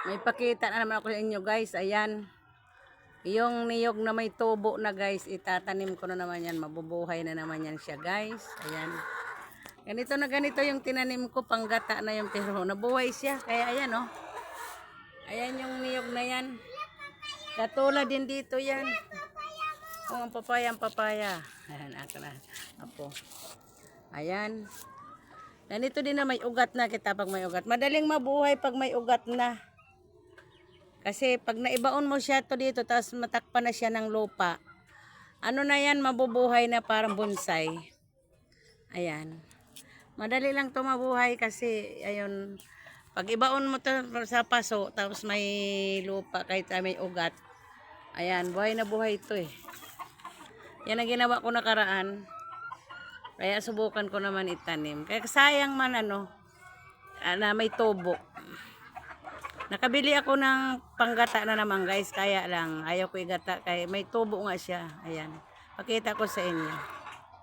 May pakita na naman ako sa inyo guys. Ayan. Yung niyog na may tubo na guys. Itatanim ko na naman yan. Mabubuhay na naman yan siya guys. Ayan. Ganito na ganito yung tinanim ko. Panggata na yung pero nabuhay siya. Kaya ayan oh. Ayan yung niyog na yan. Katulad din dito yan. Oh, ang papaya, ang papaya. Ayan, ako na. Apo. Ayan. Ganito din na may ugat na kita pag may ugat. Madaling mabuhay pag may ugat na. Kasi pag naibaon mo siya to dito, tapos matakpan na siya ng lupa, ano na yan, mabubuhay na parang bonsai. Ayan. Madali lang to mabuhay kasi, ayun, pag ibaon mo to sa paso, tapos may lupa, kahit may ugat, ayan, buhay na buhay to eh. Yan ang ginawa ko nakaraan. Kaya subukan ko naman itanim. Kaya sayang man ano, na may tubo. Nakabili ako ng panggata na naman guys, kaya lang ayaw ko igata kaya may tubo nga siya. Ayan. Pakita ko sa inyo.